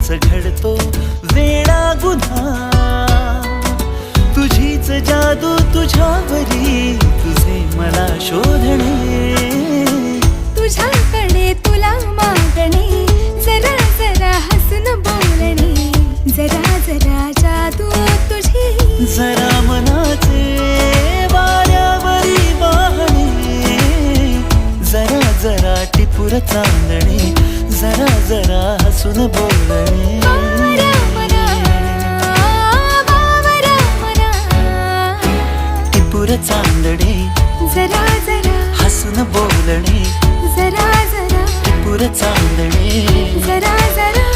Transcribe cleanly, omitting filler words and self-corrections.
हाच घडतो वेडा गुन्हा. तुझीच जादू तुझ्यावरी, तुझे मला शोधणे. तुझ्याकडे तुला मागणे, जरा जरा हसून बोलणे. जरा जरा जादू तुझी, जरा मनाचे वाऱ्यावरी वाहणे. जरा जरा टिपूर चांदणे, जरा जरा हसून बोलणे. बावरा मना, बावरा मना. टिपूर चांदणे, जरा जरा हसून बोलणे. जरा जरा टिपूर चांदणे, जरा जरा